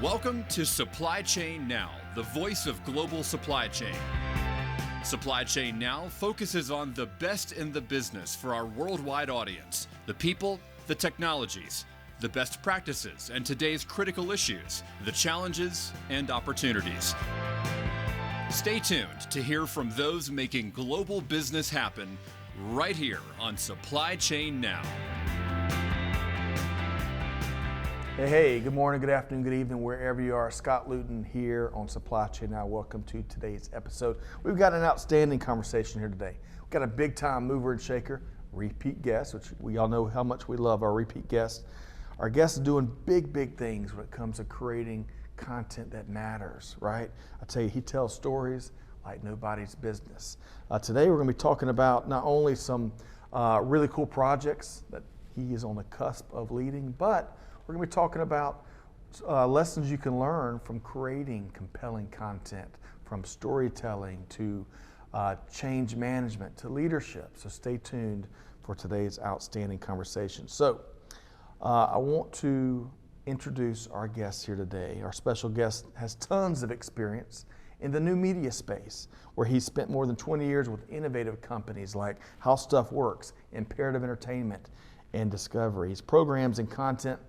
Welcome to Supply Chain Now, the voice of global supply chain. Supply Chain Now focuses on the best in the business for our worldwide audience, the people, the technologies, the best practices, and today's critical issues, the challenges and opportunities. Stay tuned to hear from those making global business happen right here on Supply Chain Now. Hey, good morning, good afternoon, good evening, wherever you are. Scott Luton here on Supply Chain Now. Welcome to today's episode. We've got an outstanding conversation here today. We've got a big time mover and shaker, repeat guest, which we all know how much we love our repeat guests. Our guest is doing big things when it comes to creating content that matters, right? I tell you, he tells stories like nobody's business. Today we're going to be talking about not only some really cool projects that he is on the cusp of leading, but we're going to be talking about lessons you can learn from creating compelling content, from storytelling to change management to leadership. So stay tuned for today's outstanding conversation. So I want to introduce our guest here today. Our special guest has tons of experience in the new media space, where he's spent more than 20 years with innovative companies like HowStuffWorks, Imperative Entertainment, and Discovery. His programs and content,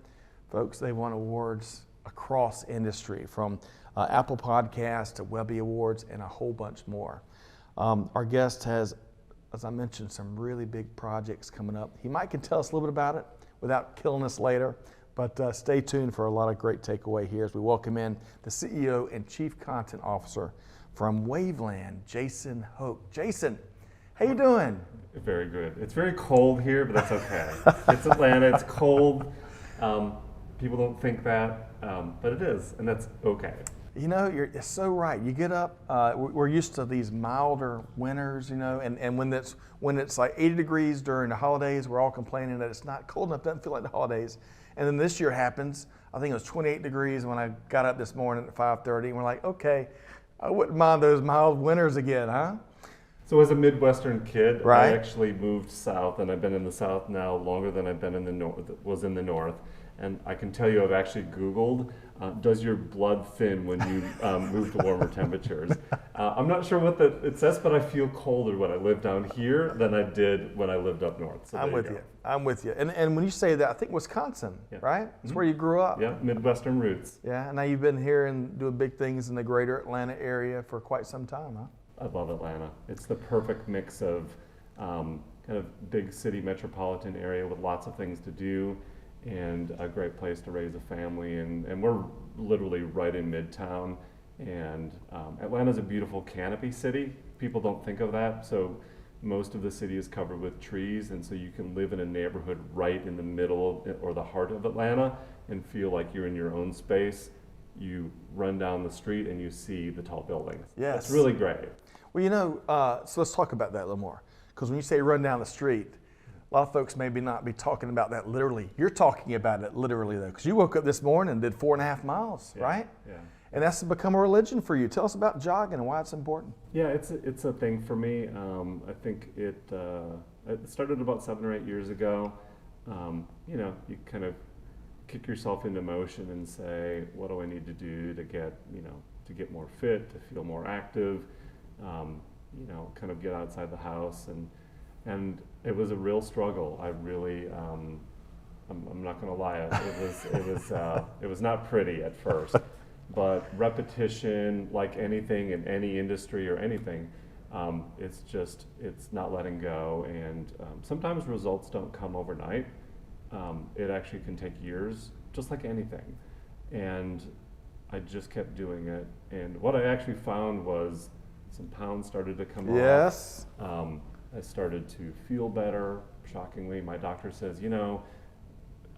folks, they won awards across industry, from Apple Podcasts to Webby Awards and a whole bunch more. Our guest has, as I mentioned, some really big projects coming up. He might can tell us a little bit about it without killing us later, but stay tuned for a lot of great takeaway here as we welcome in the CEO and Chief Content Officer from Wavland, Jason Hoch. Jason, how you doing? Very good. It's very cold here, but that's okay. It's Atlanta, it's cold. People don't think that, but it is, and that's okay. You know, you're so right. You get up, we're used to these milder winters, you know, and when it's like 80 degrees during the holidays, we're all complaining that it's not cold enough, doesn't feel like the holidays. And then this year happens, I think it was 28 degrees when I got up this morning at 5:30, and we're like, okay, I wouldn't mind those mild winters again, huh? So as a Midwestern kid, right. I actually moved south, and I've been in the South now longer than I've been in the North, was in the North. And I can tell you, I've actually Googled, does your blood thin when you move to warmer temperatures? I'm not sure what it says, but I feel colder when I live down here than I did when I lived up north. So I'm with you. And when you say that, I think Wisconsin, right? It's where you grew up. Yeah, Midwestern roots. Yeah, and now you've been here and doing big things in the greater Atlanta area for quite some time, huh? I love Atlanta. It's the perfect mix of kind of big city metropolitan area with lots of things to do, and a great place to raise a family, and we're literally right in Midtown, and Atlanta's a beautiful canopy city. People don't think of that, so most of the city is covered with trees, and so you can live in a neighborhood right in the middle or the heart of Atlanta and feel like you're in your own space. You run down the street and you see the tall buildings. Yes. It's really great. Well, you know, so let's talk about that a little more, because when you say run down the street, a lot of folks maybe not be talking about that literally. You're talking about it literally, though, because you woke up this morning and did 4.5 miles, right? Yeah. And that's become a religion for you. Tell us about jogging and why it's important. Yeah, it's a thing for me. I think it started about 7 or 8 years ago. You know, you kind of kick yourself into motion and say, what do I need to do to get more fit, to feel more active, you know, kind of get outside the house, and it was a real struggle. I really, I'm not going to lie, it was not pretty at first, but repetition, like anything in any industry or anything, it's not letting go, and sometimes results don't come overnight. It actually can take years, just like anything, and I just kept doing it, and what I actually found was some pounds started to come off. Yes. I started to feel better. Shockingly, my doctor says, you know,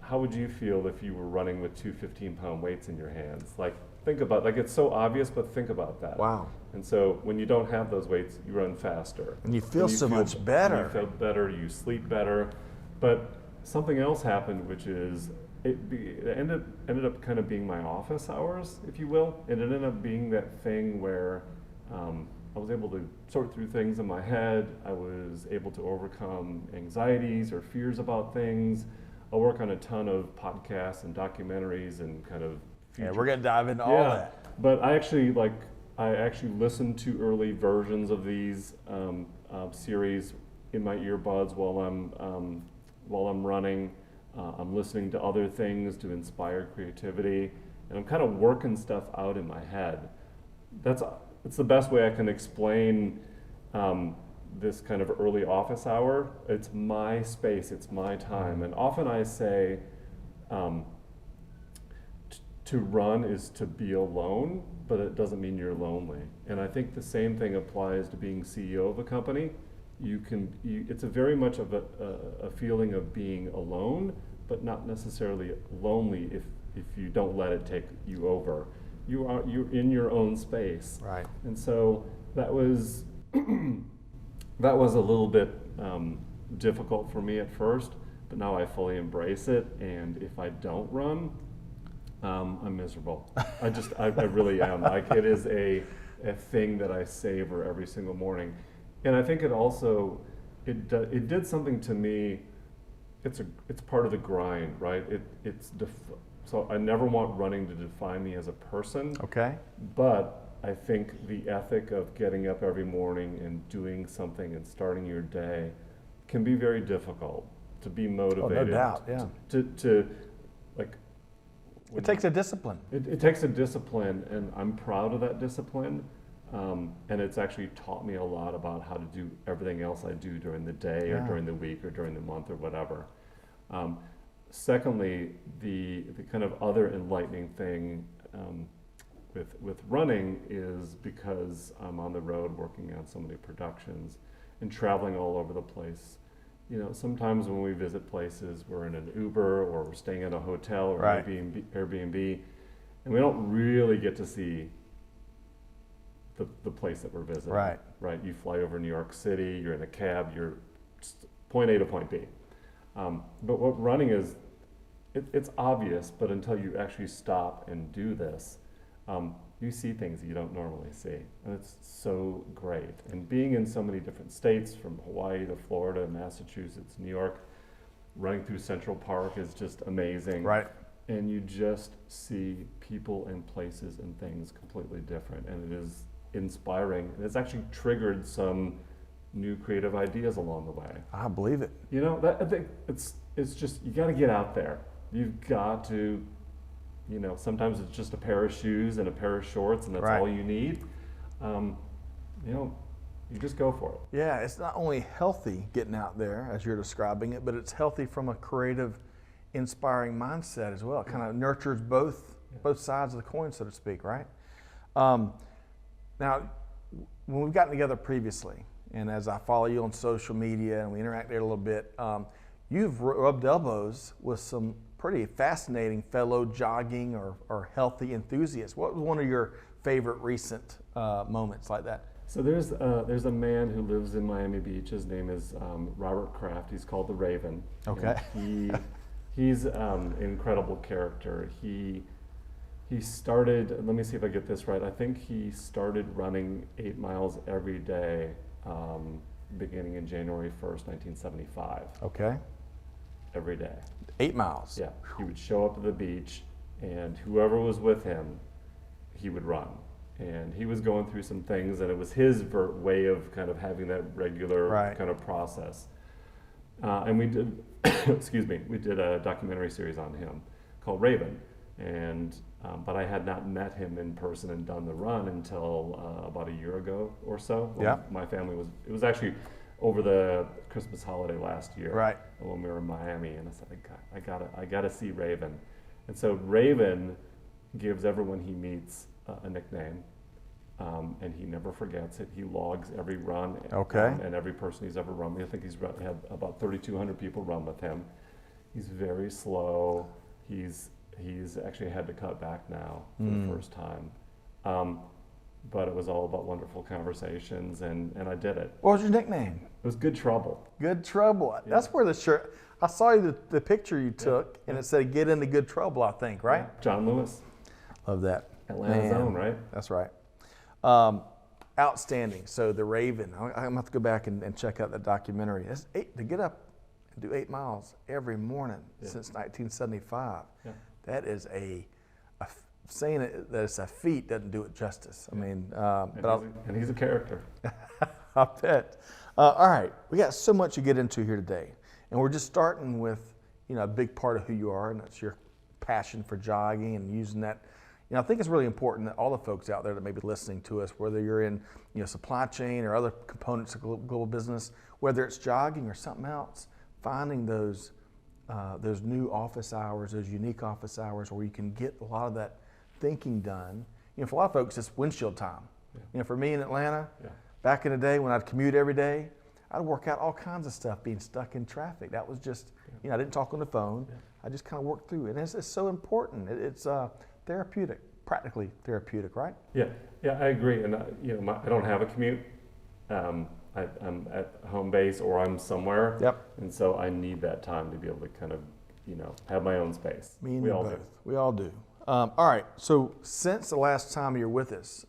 how would you feel if you were running with two 15-pound weights in your hands? Like, think about, like, it's so obvious, but think about that. Wow. And so when you don't have those weights, you run faster. And you feel so much better. You feel better, you sleep better. But something else happened, which is, it ended up kind of being my office hours, if you will. And it ended up being that thing where I was able to sort through things in my head. I was able to overcome anxieties or fears about things. I work on a ton of podcasts and documentaries and kind of Yeah, we're gonna dive into all that. But I actually listen to early versions of these series in my earbuds while I'm running. I'm listening to other things to inspire creativity, and I'm kind of working stuff out in my head. It's the best way I can explain this kind of early office hour. It's my space, it's my time, and often I say to run is to be alone, but it doesn't mean you're lonely. And I think the same thing applies to being CEO of a company. It's a very much of a feeling of being alone, but not necessarily lonely if you don't let it take you over. You're in your own space. Right. And so that was that was a little bit difficult for me at first, but now I fully embrace it. And if I don't run, I'm miserable. I really am. Like, it is a thing that I savor every single morning. And I think it also, it did something to me. It's part of the grind, right? So I never want running to define me as a person. Okay. But I think the ethic of getting up every morning and doing something and starting your day can be very difficult to be motivated. Oh, no doubt, yeah. To like. It takes a discipline. It takes a discipline, and I'm proud of that discipline. And it's actually taught me a lot about how to do everything else I do during the day or during the week or during the month or whatever. Secondly, the kind of other enlightening thing with running is because I'm on the road working on so many productions and traveling all over the place. You know, sometimes when we visit places, we're in an Uber or we're staying in a hotel or Airbnb, and we don't really get to see the place that we're visiting. Right. Right. You fly over New York City, you're in a cab, you're just point A to point B. But what running is, it's obvious, but until you actually stop and do this, you see things that you don't normally see. And it's so great. And being in so many different states, from Hawaii to Florida, Massachusetts, New York, running through Central Park is just amazing. Right. And you just see people and places and things completely different. And it is inspiring. And it's actually triggered some new creative ideas along the way. I believe it. You know, I think it's just, you got to get out there. You've got to, you know, sometimes it's just a pair of shoes and a pair of shorts, and that's all you need. You know, you just go for it. Yeah, it's not only healthy getting out there, as you're describing it, but it's healthy from a creative, inspiring mindset as well. It kind of nurtures both sides of the coin, so to speak, right? Now, when we've gotten together previously, and as I follow you on social media and we interact there a little bit, you've rubbed elbows with some pretty fascinating fellow jogging or healthy enthusiasts. What was one of your favorite recent moments like that? So there's a man who lives in Miami Beach. His name is Robert Kraft. He's called the Raven. Okay. He's an incredible character. He started, let me see if I get this right, I think he started running 8 miles every day beginning in January 1st, 1975. Okay. Every day. 8 miles. Yeah. He would show up at the beach, and whoever was with him, he would run. And he was going through some things, and it was his way of kind of having that regular kind of process. And we did, we did a documentary series on him called Raven. And but I had not met him in person and done the run until about a year ago or so. My family it was actually over the Christmas holiday last year, right, when we were in Miami, and I said, I gotta see Raven. And so Raven gives everyone he meets a nickname, and he never forgets it. He logs every run, and every person he's ever run with. I think he's had about 3,200 people run with him. He's very slow. He's actually had to cut back now for the first time. But it was all about wonderful conversations, and I did it. What was your nickname? It was Good Trouble. Good Trouble. Yeah. That's where the shirt, I saw the picture you took, and it said, "Get into good trouble," I think, right? Yeah. John Lewis. Love that. Atlanta's own, right? That's right. Outstanding. So the Raven, I'm going to have to go back and check out that documentary. To get up and do 8 miles every morning since 1975. Yeah. That is saying that it's a feat doesn't do it justice. I mean, and he's a character. I bet. All right, we got so much to get into here today, and we're just starting with, a big part of who you are, and that's your passion for jogging and using that. I think it's really important that all the folks out there that may be listening to us, whether you're in, supply chain or other components of global business, whether it's jogging or something else, finding those new office hours, those unique office hours where you can get a lot of that thinking done. For a lot of folks, it's windshield time. Yeah. For me in Atlanta, back in the day when I'd commute every day, I'd work out all kinds of stuff being stuck in traffic. That was just, I didn't talk on the phone. Yeah. I just kind of worked through it. And it's so important. It's therapeutic, practically therapeutic, right? Yeah, I agree. And I don't have a commute. I'm at home base or I'm somewhere. Yep. And so I need that time to be able to kind of, have my own space. Me and you both. We all do. All right. So since the last time you're with us,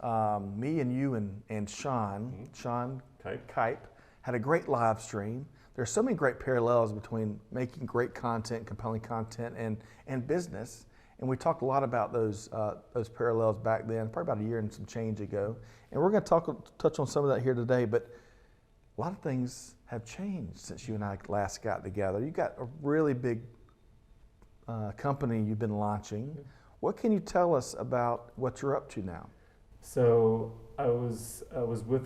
me and you and Sean Kipe, had a great live stream. There's so many great parallels between making great content, compelling content, and business. And we talked a lot about those parallels back then, probably about a year and some change ago. And we're going to touch on some of that here today. But a lot of things have changed since you and I last got together. You got a really big company you've been launching. What can you tell us about what you're up to now? So I was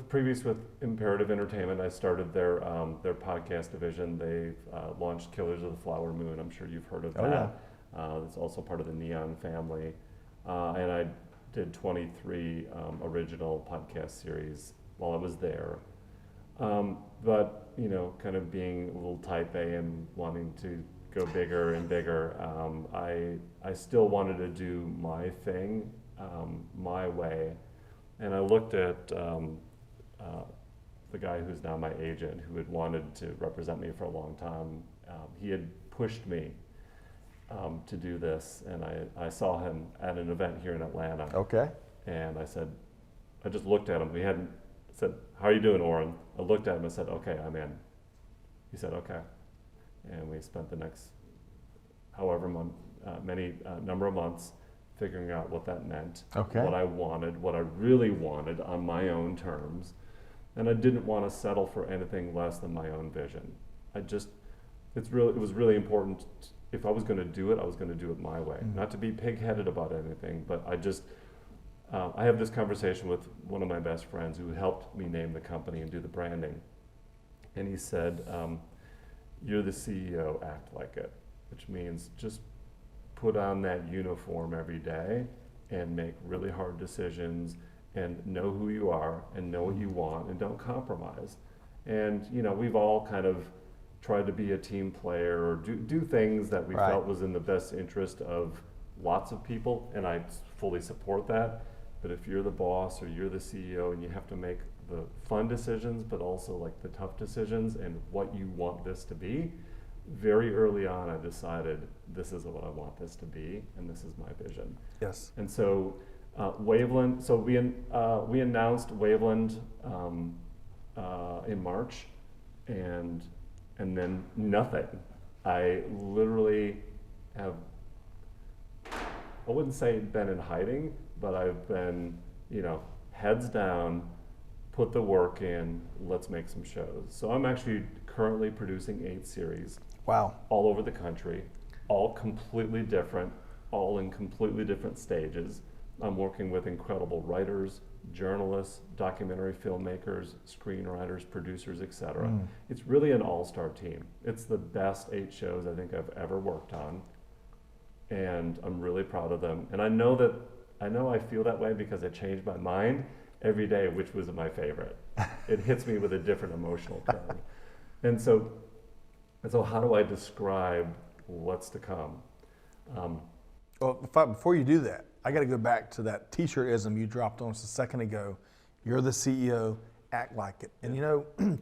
previous with Imperative Entertainment. I started their podcast division. They've launched Killers of the Flower Moon. I'm sure you've heard of that. Yeah. It's also part of the Neon family. And I did 23 original podcast series while I was there. But kind of being a little type A and wanting to go bigger and bigger, I still wanted to do my thing, my way. And I looked at the guy who's now my agent, who had wanted to represent me for a long time. He had pushed me to do this, and I saw him at an event here in Atlanta. Okay. And I just looked at him. Said, "How are you doing, Orrin?" I looked at him and said, "Okay, I'm in." He said, "Okay." And we spent the next number of months figuring out what that meant, what I wanted, what I really wanted on my own terms. And I didn't want to settle for anything less than my own vision. It was really important. If I was going to do it, I was going to do it my way. Not to be pig-headed about anything, but I have this conversation with one of my best friends who helped me name the company and do the branding. And he said, "You're the CEO, act like it," which means just put on that uniform every day and make really hard decisions and know who you are and know what you want and don't compromise. And we've all kind of tried to be a team player or do things that we felt was in the best interest of lots of people, and I fully support that. But if you're the boss or you're the CEO and you have to make the fun decisions but also like the tough decisions and what you want this to be, very early on I decided this is what I want this to be and this is my vision. Yes. And so Wavland, so we announced Wavland in March, and then nothing. I literally have, I wouldn't say been in hiding, but I've been, heads down, put the work in, let's make some shows. So I'm actually currently producing 8 series. Wow. All over the country, all completely different, all in completely different stages. I'm working with incredible writers, journalists, documentary filmmakers, screenwriters, producers, etc. It's really an all-star team. It's the best 8 shows I think I've ever worked on, and I'm really proud of them. And I know I feel that way because I change my mind every day, which was my favorite. It hits me with a different emotional tone. And so how do I describe what's to come? Before you do that, I got to go back to that T-shirt-ism you dropped on us a second ago. You're the CEO, act like it. And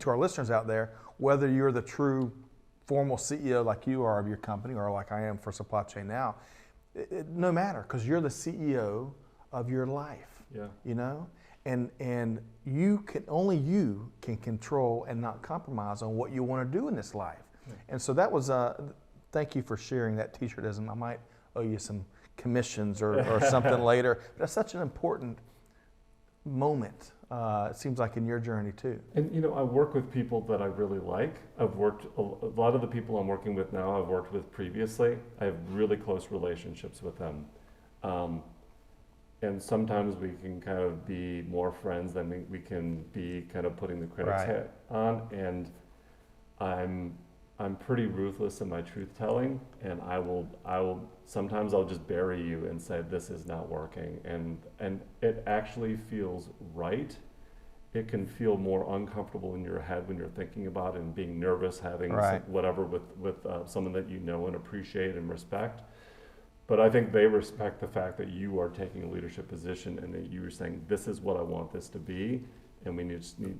to our listeners out there, whether you're the true formal CEO like you are of your company or like I am for Supply Chain Now, no matter, because you're the CEO of your life. Yeah. And only you can control and not compromise on what you want to do in this life. Yeah. And so that was, thank you for sharing that T-shirt-ism. I might owe you some commissions or something later. But that's such an important moment. It seems like in your journey too. And I work with people that I really like. I've worked, a lot of the people I'm working with now I've worked with previously. I have really close relationships with them. And sometimes we can kind of be more friends than we can be kind of putting the critic's hat on. And I'm pretty ruthless in my truth telling, and I will sometimes I'll just bury you and say this is not working, and it actually feels right. It can feel more uncomfortable in your head when you're thinking about it and being nervous, having whatever with someone that you know and appreciate and respect. But I think they respect the fact that you are taking a leadership position and that you are saying this is what I want this to be, and we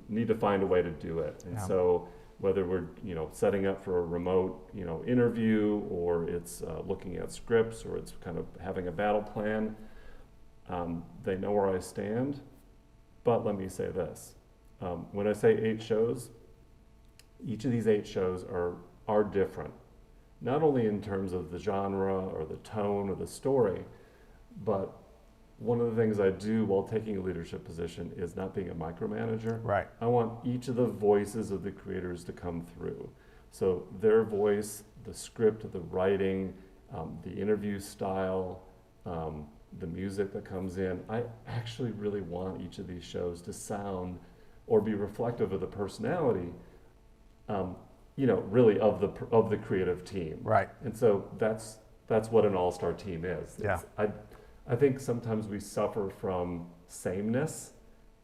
need to find a way to do it. And so whether we're setting up for a remote interview, or it's looking at scripts, or it's kind of having a battle plan, they know where I stand. But let me say this, when I say 8 shows, each of these 8 shows are different, not only in terms of the genre or the tone or the story, but one of the things I do while taking a leadership position is not being a micromanager. Right. I want each of the voices of the creators to come through. So their voice, the script, the writing, the interview style, the music that comes in. I actually really want each of these shows to sound or be reflective of the personality, really of the creative team. Right. And so that's what an all-star team is. I think sometimes we suffer from sameness,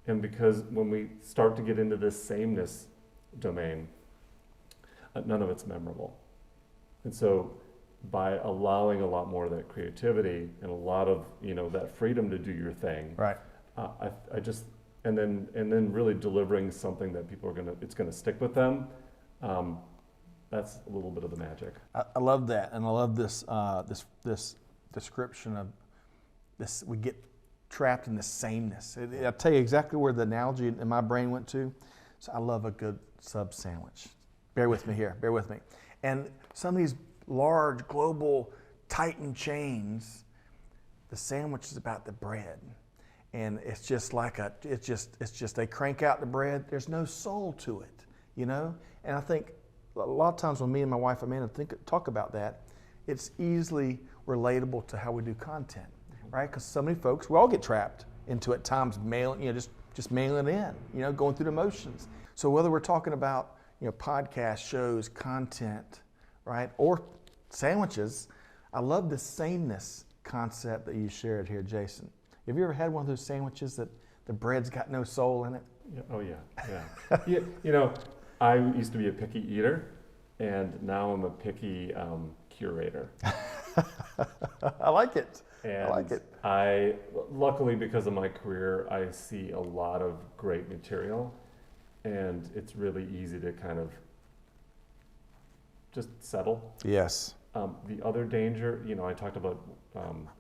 and because when we start to get into this sameness domain, none of it's memorable. And so by allowing a lot more of that creativity and a lot of that freedom to do your thing, right? I just and then really delivering something that people it's gonna stick with them. That's a little bit of the magic. I love that, and I love this this description of this. We get trapped in the sameness. I'll tell you exactly where the analogy in my brain went to. So I love a good sub sandwich. Bear with me here. Bear with me. And some of these large global titan chains, the sandwich is about the bread, and it's just like it's just they crank out the bread. There's no soul to it, And I think a lot of times when me and my wife Amanda talk about that, it's easily relatable to how we do content, right? Because so many folks, we all get trapped into at times mailing, just mailing in, going through the motions. So whether we're talking about podcast shows, content, right, or sandwiches, I love the sameness concept that you shared here, Jason. Have you ever had one of those sandwiches that the bread's got no soul in it? Yeah, oh yeah. I used to be a picky eater, and now I'm a picky curator. I like it. And I like it. Luckily, because of my career, I see a lot of great material, and it's really easy to kind of just settle. Yes. The other danger, I talked about,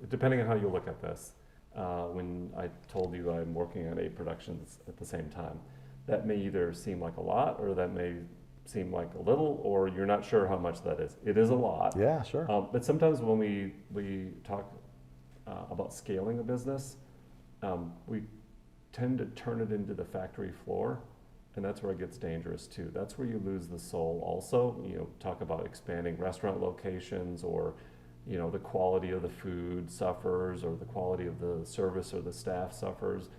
depending on how you look at this, when I told you I'm working on 8 productions at the same time, that may either seem like a lot, or that may seem like a little, or you're not sure how much that is. It is a lot. Yeah, sure. But sometimes when we talk about scaling a business, we tend to turn it into the factory floor, and that's where it gets dangerous too. That's where you lose the soul also. Talk about expanding restaurant locations, or the quality of the food suffers, or the quality of the service or the staff suffers.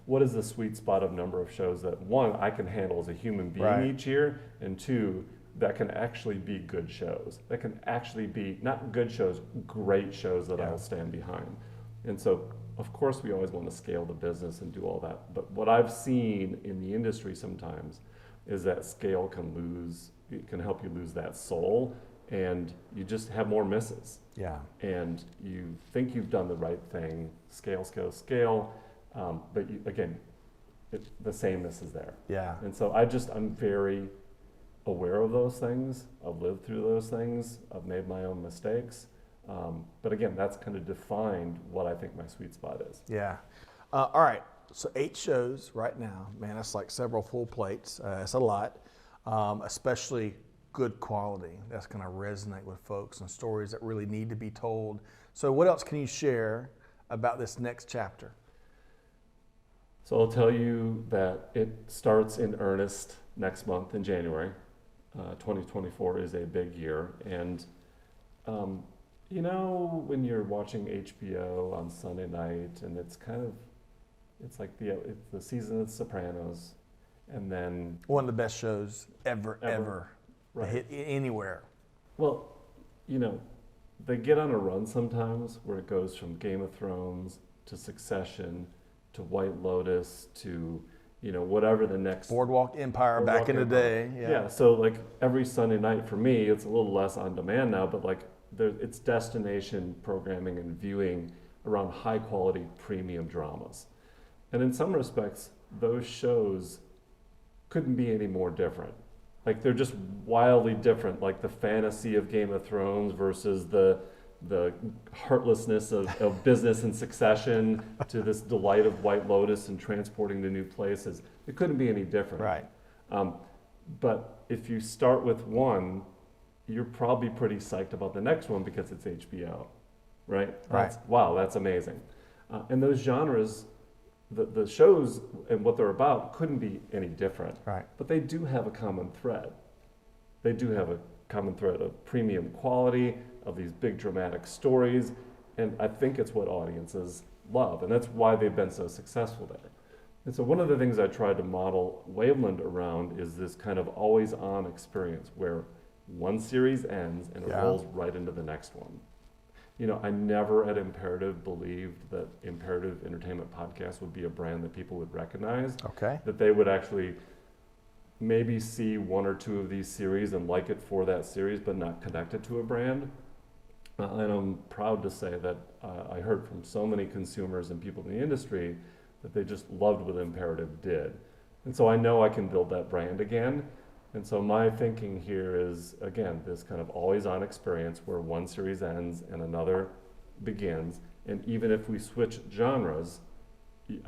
What is the sweet spot of number of shows that, 1, I can handle as a human being each year, and 2, that can actually be good shows. That can actually be, not good shows, great shows that I'll stand behind. And so, of course, we always want to scale the business and do all that. But what I've seen in the industry sometimes is that scale can help you lose that soul, and you just have more misses. Yeah. And you think you've done the right thing, scale, but the sameness is there. Yeah. And so I'm very aware of those things. I've lived through those things. I've made my own mistakes. But again, that's kind of defined what I think my sweet spot is. Yeah. All right. So 8 shows right now. Man, that's like several full plates. That's a lot, especially good quality that's going to resonate with folks and stories that really need to be told. So what else can you share about this next chapter? So I'll tell you that it starts in earnest next month in January. 2024 is a big year. And, you know, when you're watching HBO on Sunday night and it's like it's the season of The Sopranos, and then one of the best shows ever. Right. Hit anywhere. Well, you know, they get on a run sometimes where it goes from Game of Thrones to Succession to White Lotus to, you know, whatever the next Boardwalk Empire back in the day. Yeah. So like every Sunday night for me, it's a little less on demand now, but like it's destination programming and viewing around high quality premium dramas. And in some respects, those shows couldn't be any more different. Like they're just wildly different, like the fantasy of Game of Thrones versus the heartlessness of business and Succession to this delight of White Lotus and transporting to new places. It couldn't be any different. Right. But if you start with one, you're probably pretty psyched about the next one because it's HBO, right? Wow, that's amazing. And those genres, the shows and what they're about couldn't be any different. Right. But they do have a common thread. They do have a common thread of premium quality, of these big dramatic stories, and I think it's what audiences love, and that's why they've been so successful there. And so one of the things I tried to model Wavland around is this kind of always on experience where one series ends and it rolls right into the next one. You know, I never at Imperative believed that Imperative Entertainment Podcast would be a brand that people would recognize. Okay. That they would actually maybe see one or two of these series and like it for that series, but not connect it to a brand. And I'm proud to say that I heard from so many consumers and people in the industry that they just loved what Imperative did. And so I know I can build that brand again. And so my thinking here is, again, this kind of always on experience where one series ends and another begins. And even if we switch genres,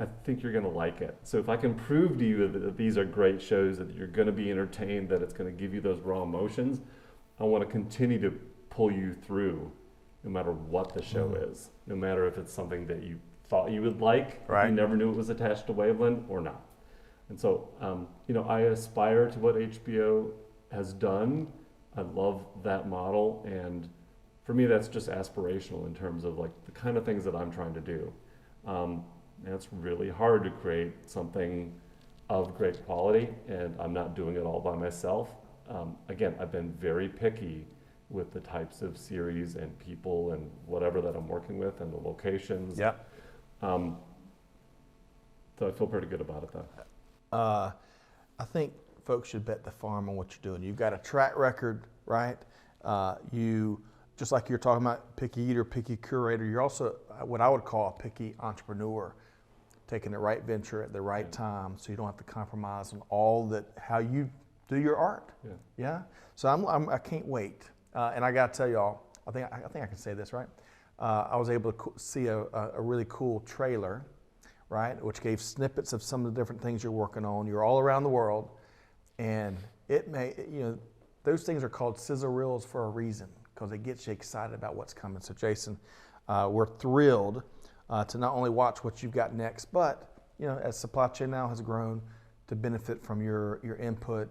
I think you're going to like it. So if I can prove to you that these are great shows, that you're going to be entertained, that it's going to give you those raw emotions, I want to continue to pull you through no matter what the show is, no matter if it's something that you thought you would like, right. You never knew it was attached to Wavland or not. And so, you know, I aspire to what HBO has done. I love that model. And for me, that's just aspirational in terms of like the kind of things that I'm trying to do. And it's really hard to create something of great quality, and I'm not doing it all by myself. Again, I've been very picky with the types of series and people and whatever that I'm working with and the locations. Yeah. So I feel pretty good about it though. I think folks should bet the farm on what you're doing. You've got a track record, right? You, just like you're talking about picky eater, picky curator, you're also what I would call a picky entrepreneur, taking the right venture at the right time so you don't have to compromise on all that, how you do your art. Yeah. So I can't wait. And I got to tell y'all, I think I can say this, right? I was able to see a really cool trailer, right? Which gave snippets of some of the different things you're working on. You're all around the world, and those things are called sizzle reels for a reason, because it gets you excited about what's coming. So Jason, we're thrilled to not only watch what you've got next, but as Supply Chain Now has grown, to benefit from your input,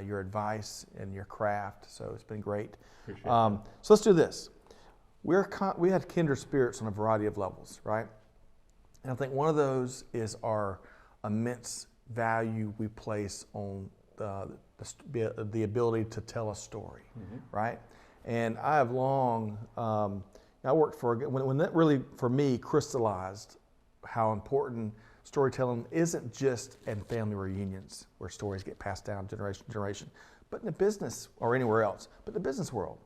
your advice, and your craft. So it's been great. Appreciate So let's do this. We had kindred spirits on a variety of levels, right? And I think one of those is our immense value we place on the ability to tell a story, right? And I have long, I worked when that really, for me, crystallized how important storytelling isn't just in family reunions where stories get passed down generation to generation, but in the business or anywhere else, but the business world,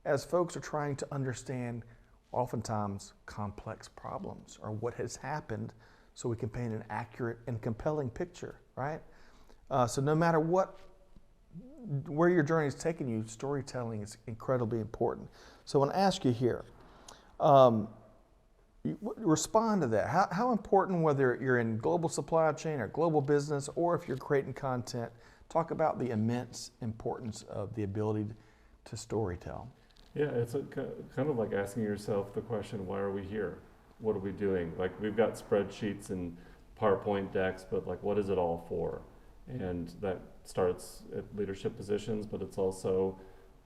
as folks are trying to understand oftentimes complex problems or what has happened so we can paint an accurate and compelling picture, right? So no matter where your journey is taking you, storytelling is incredibly important. So I want to ask you here, respond to that. How important, whether you're in global supply chain or global business, or if you're creating content, Talk about the immense importance of the ability to storytell. Yeah, it's kind of like asking yourself the question, why are we here? What are we doing? Like, we've got spreadsheets and PowerPoint decks, but like, what is it all for? And that starts at leadership positions, but it's also,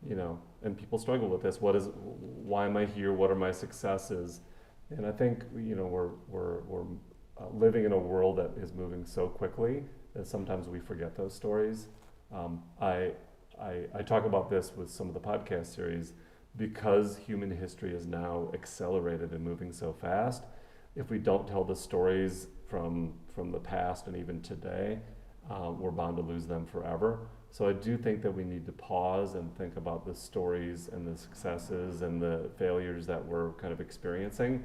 and people struggle with this. Why am I here? What are my successes? And I think, we're living in a world that is moving so quickly that sometimes we forget those stories. I talk about this with some of the podcast series because human history is now accelerated and moving so fast. If we don't tell the stories from the past and even today, we're bound to lose them forever. So I do think that we need to pause and think about the stories and the successes and the failures that we're kind of experiencing,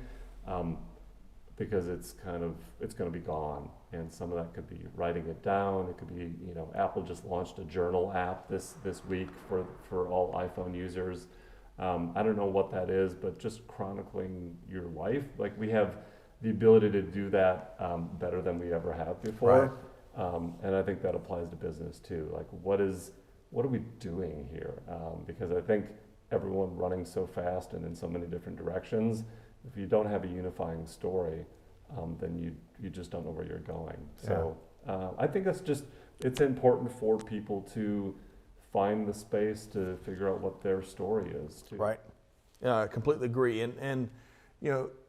because it's going to be gone. And some of that could be writing it down. It could be, Apple just launched a journal app this week for all iPhone users. I don't know what that is, but just chronicling your life. Like, we have the ability to do that better than we ever have before. Right. And I think that applies to business too. Like, what are we doing here? Because I think everyone running so fast and in so many different directions, if you don't have a unifying story, then you just don't know where you're going. So I think it's important for people to find the space to figure out what their story is too. Right. Yeah, I completely agree. And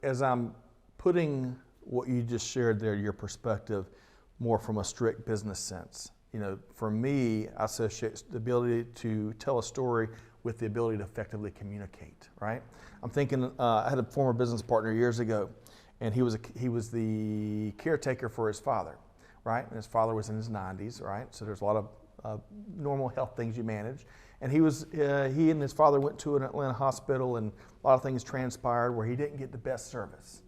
as I'm putting what you just shared there, your perspective, more from a strict business sense, for me, I associate the ability to tell a story with the ability to effectively communicate, right? I'm thinking, I had a former business partner years ago, and he was the caretaker for his father, right? And his father was in his 90s, right? So there's a lot of normal health things you manage. And he and his father went to an Atlanta hospital, and a lot of things transpired where he didn't get the best service.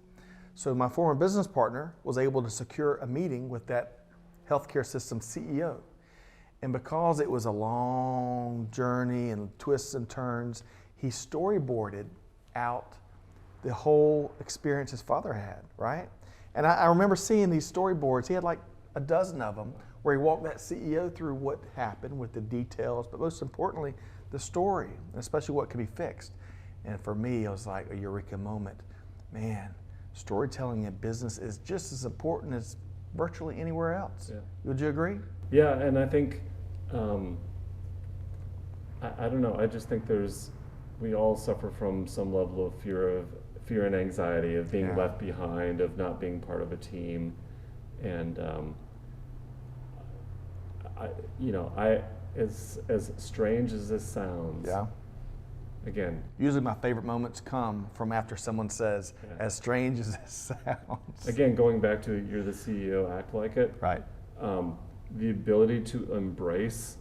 So my former business partner was able to secure a meeting with that healthcare system CEO. And because it was a long journey and twists and turns, he storyboarded out the whole experience his father had, right? And I remember seeing these storyboards. He had like a dozen of them where he walked that CEO through what happened with the details, but most importantly, the story, and especially what could be fixed. And for me, it was like a eureka moment. Man, storytelling in business is just as important as virtually anywhere else. Yeah. Would you agree? Yeah, and I think, I don't know, I just think we all suffer from some level of fear and anxiety of being left behind, of not being part of a team. And as strange as this sounds, again, usually my favorite moments come from after someone says, as strange as this sounds. Again, going back to you're the CEO, act like it. Right. The ability to embrace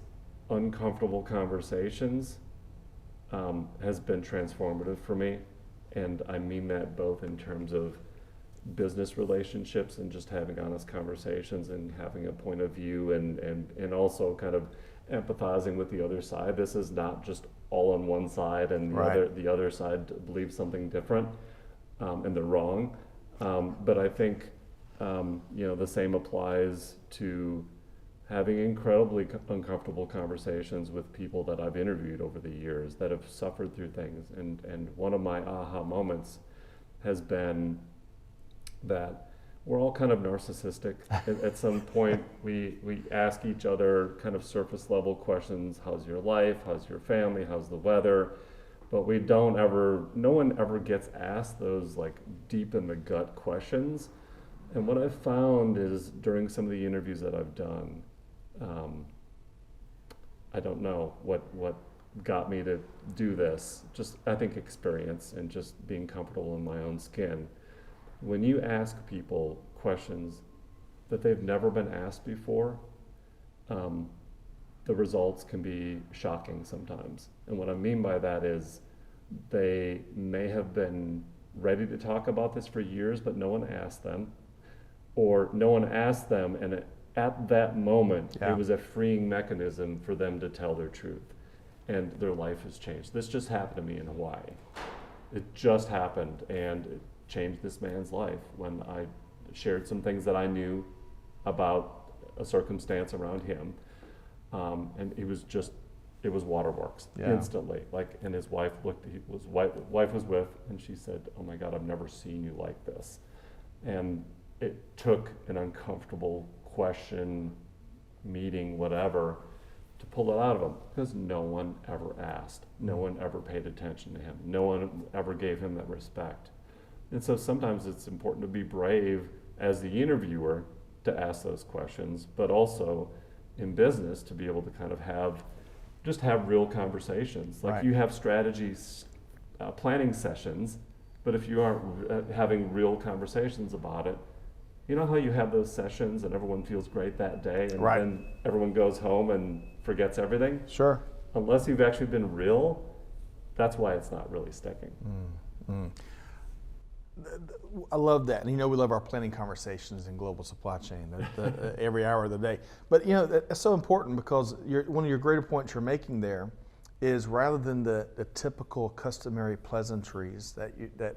uncomfortable conversations has been transformative for me. And I mean that both in terms of business relationships and just having honest conversations and having a point of view and also kind of empathizing with the other side. This is not just all on one side and the other side believes something different and they're wrong. But I think the same applies to having incredibly uncomfortable conversations with people that I've interviewed over the years that have suffered through things. And one of my aha moments has been that we're all kind of narcissistic. At some point, we ask each other kind of surface level questions. How's your life? How's your family? How's the weather? But no one ever gets asked those like deep in the gut questions. And what I've found is during some of the interviews that I've done, I don't know what got me to do this. Just, I think, experience and just being comfortable in my own skin. When you ask people questions that they've never been asked before, the results can be shocking sometimes. And what I mean by that is they may have been ready to talk about this for years, but no one asked them. Or no one asked them, and at that moment, it was a freeing mechanism for them to tell their truth. And their life has changed. This just happened to me in Hawaii. It just happened, and it changed this man's life when I shared some things that I knew about a circumstance around him. and it was waterworks Yeah. instantly. Like, and his wife wife was with, and she said, "Oh my God, I've never seen you like this." And it took an uncomfortable question, meeting, whatever, to pull it out of him, because no one ever asked, no one ever paid attention to him, no one ever gave him that respect. And so sometimes it's important to be brave as the interviewer to ask those questions, but also in business to be able to kind of have real conversations. Like, Right. you have strategies, planning sessions, but if you aren't having real conversations about it, you know how you have those sessions and everyone feels great that day, and Right. then everyone goes home and forgets everything? Sure. Unless you've actually been real, that's why it's not really sticking. I love that. And we love our planning conversations in global supply chain every hour of the day. But that's so important, because one of your greater points you're making there is, rather than the typical customary pleasantries that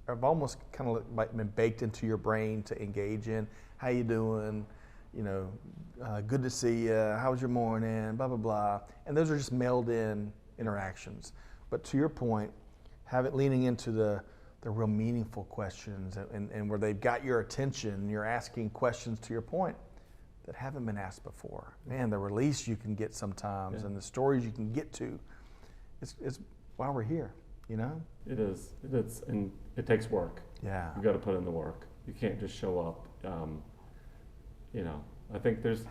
have almost kind of like been baked into your brain to engage in, how you doing, good to see you, how was your morning, blah, blah, blah. And those are just mailed in interactions. But to your point, leaning into the real meaningful questions, and where they've got your attention, you're asking questions, to your point, that haven't been asked before. Man, the release you can get sometimes, and the stories you can get to, it's why we're here, It is, and it takes work. Yeah. You've got to put in the work. You can't just show up. I think there's,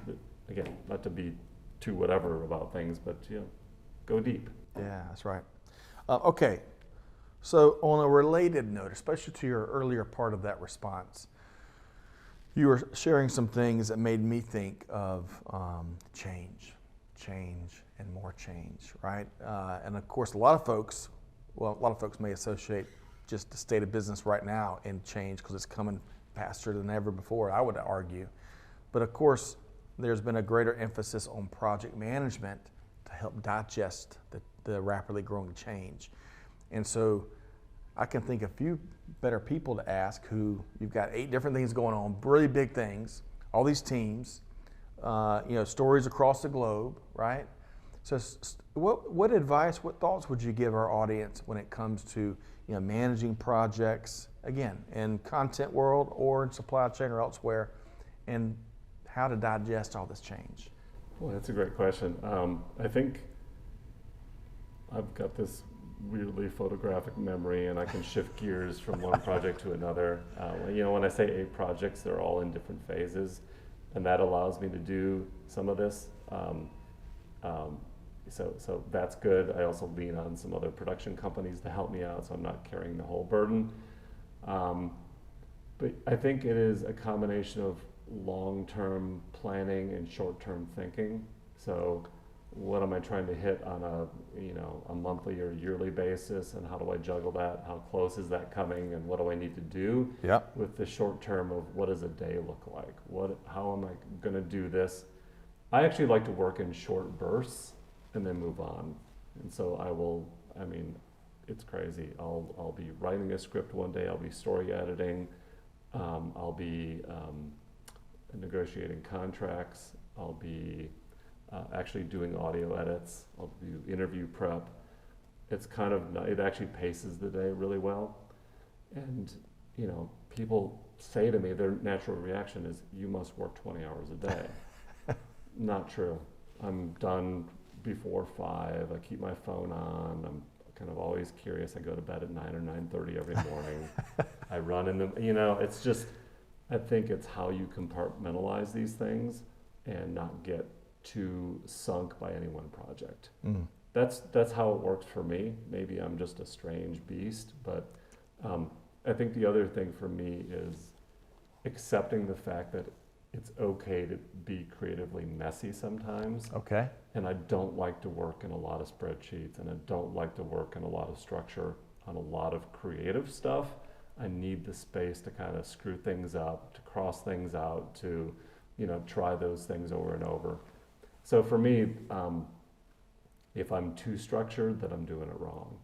again, not to be too whatever about things, but go deep. Yeah, that's right. Okay, so on a related note, especially to your earlier part of that response, you were sharing some things that made me think of change, and more change, right? And of course, a lot of folks may associate just the state of business right now and change, because it's coming faster than ever before, I would argue. But of course, there's been a greater emphasis on project management to help digest the rapidly growing change. And so I can think of few better people to ask, who you've got 8 different things going on, really big things, all these teams, stories across the globe, right? So what advice, what thoughts would you give our audience when it comes to managing projects, again, in content world or in supply chain or elsewhere, and how to digest all this change? Boy, that's a great question. I think I've got this weirdly photographic memory, and I can shift gears from one project to another. When I say 8 projects, they're all in different phases, and that allows me to do some of this. So that's good. I also lean on some other production companies to help me out, so I'm not carrying the whole burden. But I think it is a combination of long-term planning and short-term thinking. So what am I trying to hit on a monthly or yearly basis, and how do I juggle that? How close is that coming, and what do I need to do with the short term of what does a day look like? How am I going to do this? I actually like to work in short bursts and then move on. And so it's crazy. I'll be writing a script one day, I'll be story editing, I'll be negotiating contracts, I'll be actually doing audio edits, I'll do interview prep. It actually paces the day really well. And people say to me, their natural reaction is, you must work 20 hours a day. Not true. I'm done before 5, I keep my phone on, I'm kind of always curious. I go to bed at 9 or 9:30 every morning. I run in it's just, I think it's how you compartmentalize these things and not get too sunk by any one project. That's how it works for me. Maybe I'm just a strange beast, but I think the other thing for me is accepting the fact that it's okay to be creatively messy sometimes. Okay. And I don't like to work in a lot of spreadsheets, and I don't like to work in a lot of structure on a lot of creative stuff. I need the space to kind of screw things up, to cross things out, to try those things over and over. So for me, if I'm too structured, then I'm doing it wrong.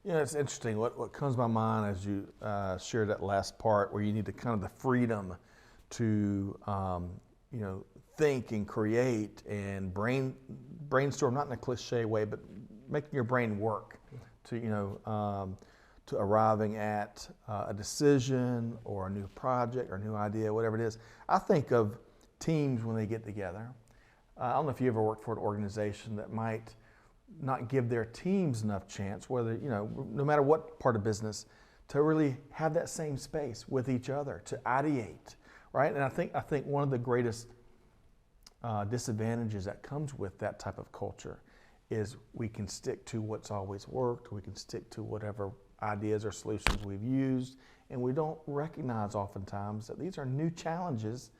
It's interesting. What comes to my mind as you shared that last part, where you need the freedom to think and create and brainstorm, not in a cliche way, but making your brain work to, to arriving at a decision or a new project or a new idea, whatever it is. I think of teams when they get together. I don't know if you ever worked for an organization that might not give their teams enough chance, whether, no matter what part of business, to really have that same space with each other, to ideate, right? And I think one of the greatest disadvantages that comes with that type of culture is we can stick to what's always worked, we can stick to whatever ideas or solutions we've used, and we don't recognize oftentimes that these are new challenges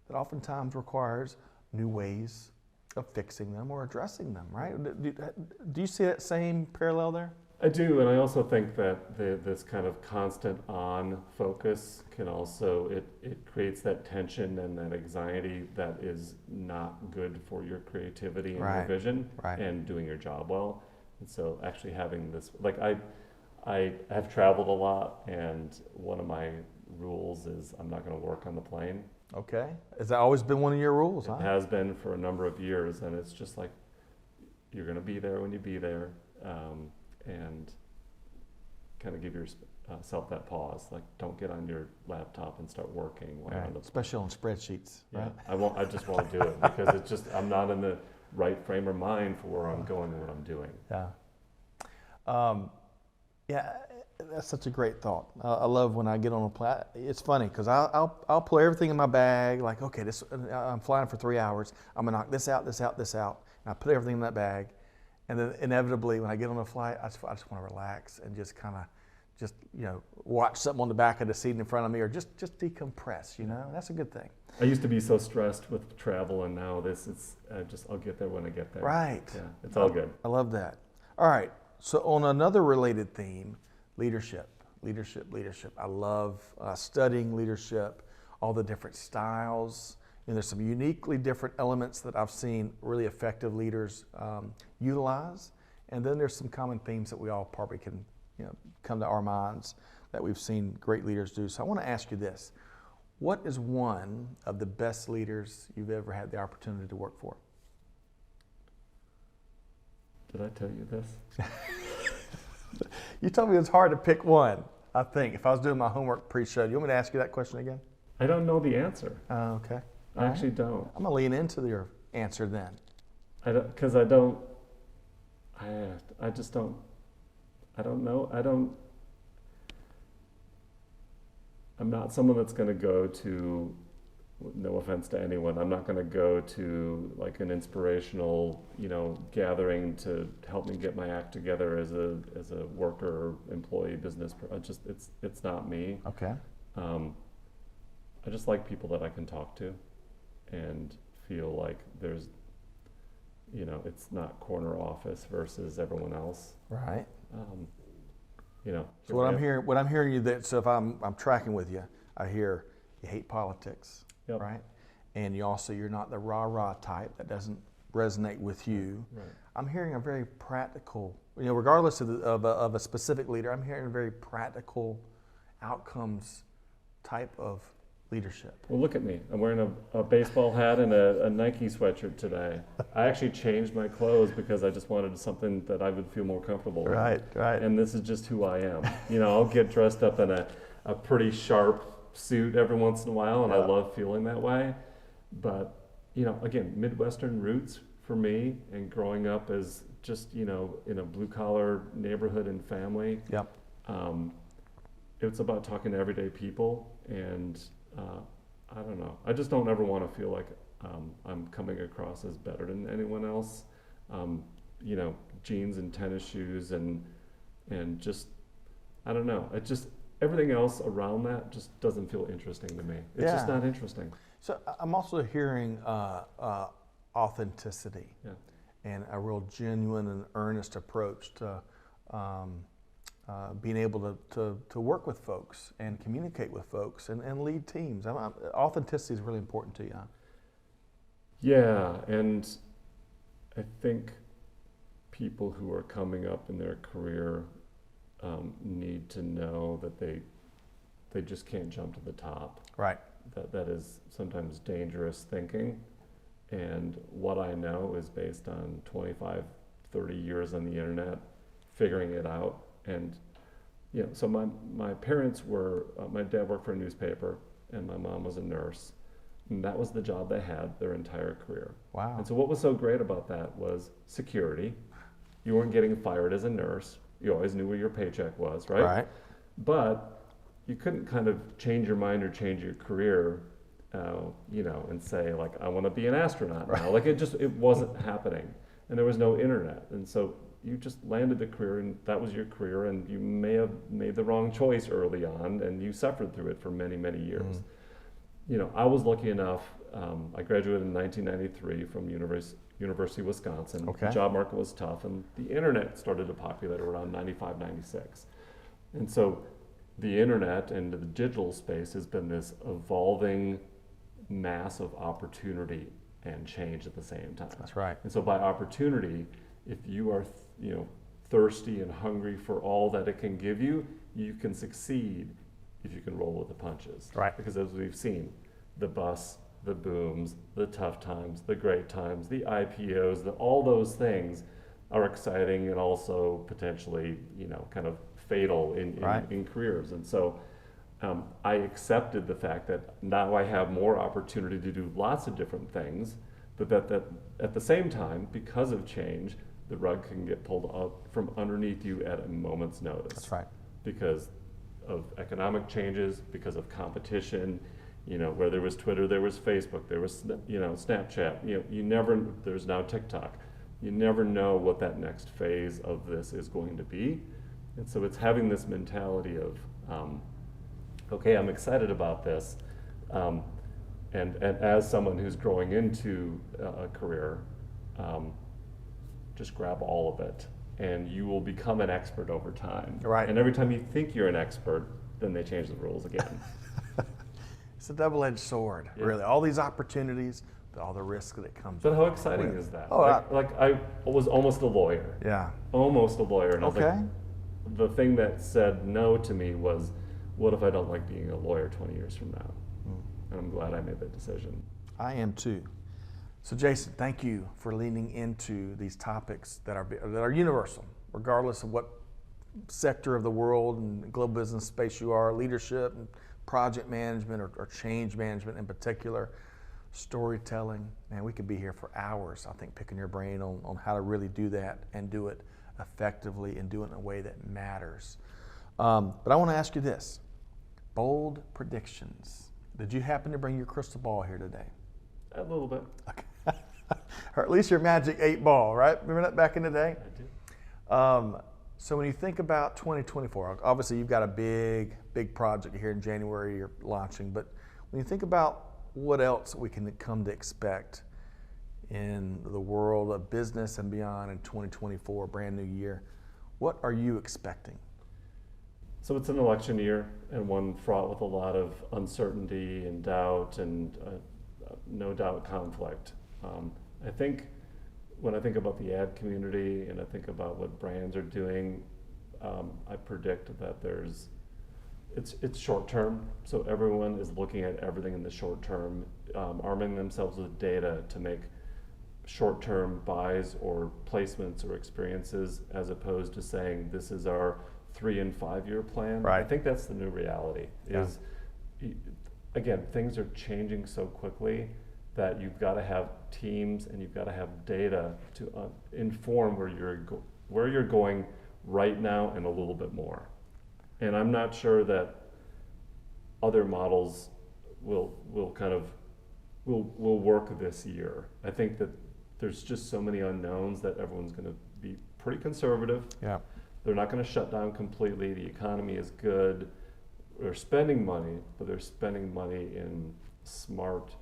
that oftentimes requires new ways of fixing them or addressing them, right? Do you see that same parallel there? I do, and I also think that this kind of constant on focus can also, it creates that tension and that anxiety that is not good for your creativity and your vision and doing your job well. And so actually having this, like I have traveled a lot, and one of my rules is I'm not going to work on the plane. Okay. Has that always been one of your rules? It has been for a number of years, and it's just like you're going to be there when you be there, and kind of give yourself that pause. Like, don't get on your laptop and start working while you're on the especially on spreadsheets. Yeah, right? I just won't do it because it's just I'm not in the right frame of mind for where I'm going and what I'm doing. Yeah. Yeah, that's such a great thought. I love when I get on a plane. It's funny because I'll pull everything in my bag. Like, okay, I'm flying for 3 hours. I'm gonna knock this out, this out, this out. And I put everything in that bag, and then inevitably, when I get on a flight, I just want to relax and just kind of, watch something on the back of the seat in front of me, or just decompress. That's a good thing. I used to be so stressed with travel, and now I'll get there when I get there. Right. Yeah, it's all good. I love that. All right. So on another related theme, leadership. I love studying leadership, all the different styles. There's some uniquely different elements that I've seen really effective leaders utilize. And then there's some common themes that we all probably can come to our minds that we've seen great leaders do. So I want to ask you this. What is one of the best leaders you've ever had the opportunity to work for? Did I tell you this? You told me it was hard to pick one, I think. If I was doing my homework pre-show, do you want me to ask you that question again? I don't know the answer. Okay. I actually don't. I'm going to lean into your answer then. I don't know. I'm not someone that's going to go to, no offense to anyone, I'm not going to go to like an inspirational, gathering to help me get my act together as a worker, employee, business. It's not me. Okay. I just like people that I can talk to and feel like there's, it's not corner office versus everyone else. Right. So what I'm hearing you that, so if I'm tracking with you, I hear you hate politics. Yep. Right? And you're not the rah-rah type. That doesn't resonate with you. Right. I'm hearing a very practical, regardless of a specific leader, I'm hearing a very practical outcomes type of leadership. Well, look at me. I'm wearing a baseball hat and a Nike sweatshirt today. I actually changed my clothes because I just wanted something that I would feel more comfortable with. Right. And this is just who I am. I'll get dressed up in a pretty sharp suit every once in a while, and I love feeling that way. But again, Midwestern roots for me, and growing up as just in a blue collar neighborhood and family. Yep. It's about talking to everyday people, and I don't know. I just don't ever want to feel like I'm coming across as better than anyone else. Jeans and tennis shoes and just I don't know. It just everything else around that just doesn't feel interesting to me. It's just not interesting. So I'm also hearing authenticity and a real genuine and earnest approach to being able to work with folks and communicate with folks and lead teams. Authenticity is really important to you. Huh? Yeah, and I think people who are coming up in their career need to know that they just can't jump to the top. Right. That is sometimes dangerous thinking. And what I know is based on 25, 30 years on the internet, figuring it out. And, so my parents were, my dad worked for a newspaper and my mom was a nurse. And that was the job they had their entire career. Wow. And so what was so great about that was security. You weren't getting fired as a nurse. You always knew where your paycheck was, right? Right. But you couldn't kind of change your mind or change your career, and say like, I want to be an astronaut now. Right. Like it wasn't happening, and there was no internet, and so you just landed the career, and that was your career, and you may have made the wrong choice early on, and you suffered through it for many, many years. I was lucky enough. I graduated in 1993 from University of Wisconsin. Okay. The job market was tough, and the internet started to populate around 95, 96, and so the internet and the digital space has been this evolving mass of opportunity and change at the same time. That's right. And so by opportunity, if you are, thirsty and hungry for all that it can give you, you can succeed if you can roll with the punches. Right. Because as we've seen, the bust, the booms, the tough times, the great times, the IPOs, all those things are exciting and also potentially, kind of fatal in careers. And so I accepted the fact that now I have more opportunity to do lots of different things, but that at the same time, because of change, the rug can get pulled up from underneath you at a moment's notice. That's right. Because of economic changes, because of competition, where there was Twitter, there was Facebook, there was, Snapchat, there's now TikTok. You never know what that next phase of this is going to be. And so it's having this mentality of, okay, I'm excited about this. And as someone who's growing into a career, just grab all of it and you will become an expert over time. Right. And every time you think you're an expert, then they change the rules again. It's a double-edged sword, really. All these opportunities, but all the risk that it comes with. But how exciting is that? Oh, I was almost a lawyer. Yeah. Almost a lawyer. And Okay. I was like, the thing that said no to me was, what if I don't like being a lawyer 20 years from now? And I'm glad I made that decision. I am too. So Jason, thank you for leaning into these topics that are universal, regardless of what sector of the world and global business space you are, leadership, and project management, or change management in particular, storytelling. Man, we could be here for hours, I think, picking your brain on how to really do that and do it effectively and do it in a way that matters. But I want to ask you this. Bold predictions. Did you happen to bring your crystal ball here today? A little bit. Okay. Or at least your magic 8 ball, right? Remember that back in the day? I do. So when you think about 2024, obviously you've got a big project here in January you're launching, but when you think about what else we can come to expect in the world of business and beyond in 2024, brand new year, what are you expecting? So it's an election year and one fraught with a lot of uncertainty and doubt and no doubt conflict. I think when I think about the ad community and I think about what brands are doing, I predict that it's short term. So everyone is looking at everything in the short term, arming themselves with data to make short term buys or placements or experiences, as opposed to saying this is our 3 and 5 year plan. Right. I think that's the new reality. Is again, things are changing so quickly that you've got to have teams and you've got to have data to inform where you're going right now and a little bit more. And I'm not sure that other models will work this year. I think that there's just so many unknowns that everyone's going to be pretty conservative. Yeah. They're not going to shut down completely. The economy is good. They're spending money, but they're spending money in smart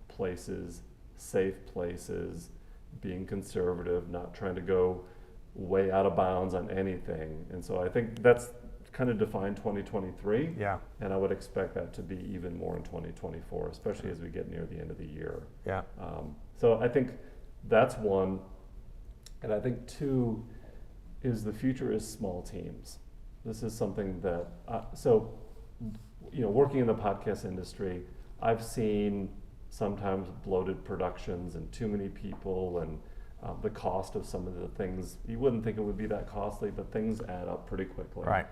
places, safe places, being conservative, not trying to go way out of bounds on anything. And so I think that's kind of defined 2023. Yeah. And I would expect that to be even more in 2024, especially as we get near the end of the year. Yeah. So I think that's one. And I think 2 is the future is small teams. This is something that, working in the podcast industry, I've seen sometimes bloated productions and too many people, and the cost of some of the things, you wouldn't think it would be that costly, but things add up pretty quickly. Right.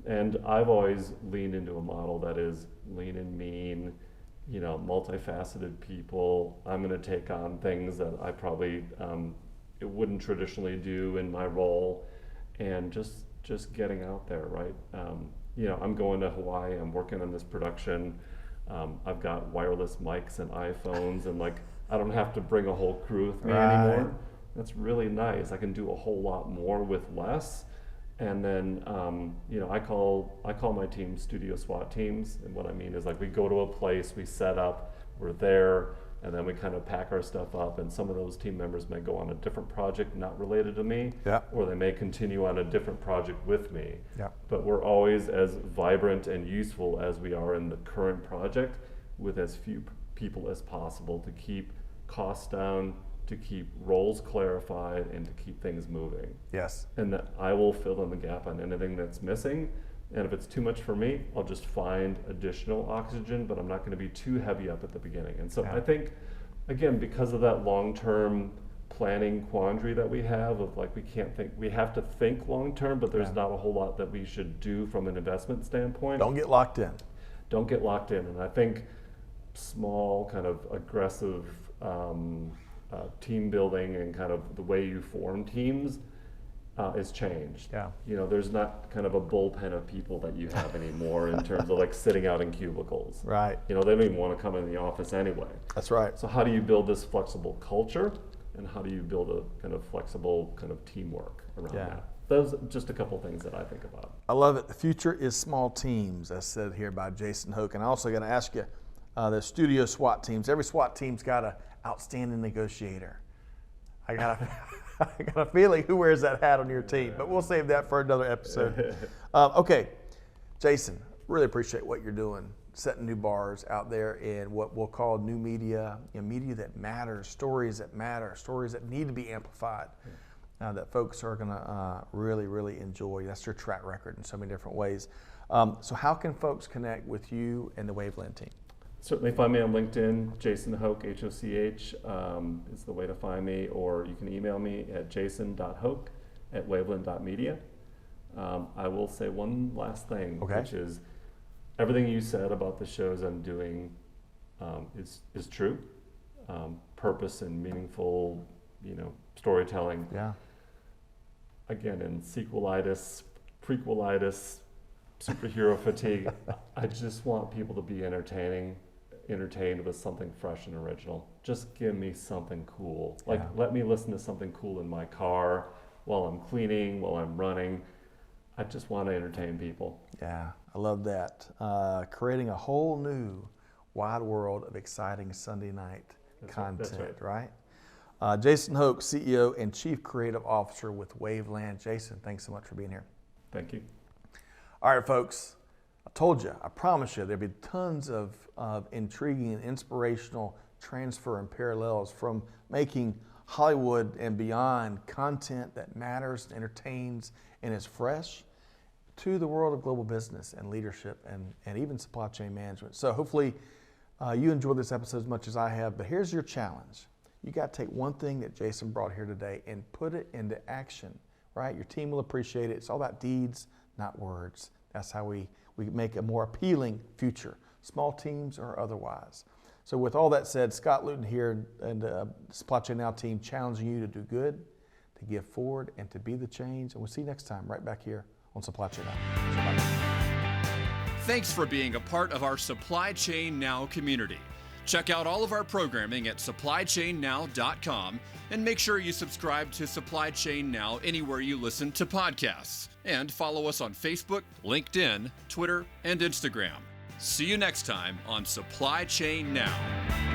And I've always leaned into a model that is lean and mean, multifaceted people. I'm going to take on things that I probably it wouldn't traditionally do in my role, and just getting out there, right? I'm going to Hawaii. I'm working on this production. I've got wireless mics and iPhones, and I don't have to bring a whole crew with me anymore. That's really nice. I can do a whole lot more with less. And then, I call my team studio SWAT teams. And what I mean is we go to a place, we set up, we're there, and then we kind of pack our stuff up. And some of those team members may go on a different project not related to me, or they may continue on a different project with me. But we're always as vibrant and useful as we are in the current project, with as few people as possible to keep costs down, to keep roles clarified, and to keep things moving. Yes. And that I will fill in the gap on anything that's missing. And if it's too much for me, I'll just find additional oxygen, but I'm not going to be too heavy up at the beginning. And so I think, again, because of that long-term planning quandary that we have of we have to think long-term, but there's not a whole lot that we should do from an investment standpoint. Don't get locked in. Don't get locked in. And I think small, kind of aggressive team building and kind of the way you form teams is changed. There's not kind of a bullpen of people that you have anymore in terms of sitting out in cubicles. Right. They don't even want to come in the office anyway. That's right. So how do you build this flexible culture, and how do you build a kind of flexible kind of teamwork around that? Those are just a couple things that I think about. I love it. The future is small teams, as said here by Jason Hoch. And I'm also going to ask you, the studio SWAT teams, every SWAT team's got an outstanding negotiator. I got a feeling who wears that hat on your team, but we'll save that for another episode. Okay, Jason, really appreciate what you're doing, setting new bars out there in what we'll call new media, media that matters, stories that matter, stories that need to be amplified, that folks are going to really, really enjoy. That's your track record in so many different ways. So how can folks connect with you and the Wavland team? Certainly find me on LinkedIn. Jason Hoch, H-O-C-H, is the way to find me, or you can email me at jason.hoch@wavland.media. I will say one last thing, which is everything you said about the shows I'm doing is true. Purpose and meaningful, storytelling. Again, in sequelitis, prequelitis, superhero fatigue, I just want people to be entertained with something fresh and original. Just give me something cool. Let me listen to something cool in my car, while I'm cleaning, while I'm running. I just want to entertain people. Yeah, I love that. Creating a whole new wide world of exciting Sunday night content, That's right. Jason Hoch, CEO and Chief Creative Officer with Wavland. Jason, thanks so much for being here. Thank you. All right, folks, I told you, I promise you, there'll be tons of intriguing and inspirational transfer and parallels from making Hollywood and beyond content that matters, entertains, and is fresh to the world of global business and leadership and even supply chain management. So hopefully you enjoyed this episode as much as I have, but here's your challenge. You got to take one thing that Jason brought here today and put it into action, right? Your team will appreciate it. It's all about deeds, not words. That's how we make a more appealing future, small teams or otherwise. So with all that said, Scott Luton here and the Supply Chain Now team challenging you to do good, to give forward, and to be the change. And we'll see you next time right back here on Supply Chain Now. Thanks for being a part of our Supply Chain Now community. Check out all of our programming at supplychainnow.com and make sure you subscribe to Supply Chain Now anywhere you listen to podcasts. And follow us on Facebook, LinkedIn, Twitter, and Instagram. See you next time on Supply Chain Now.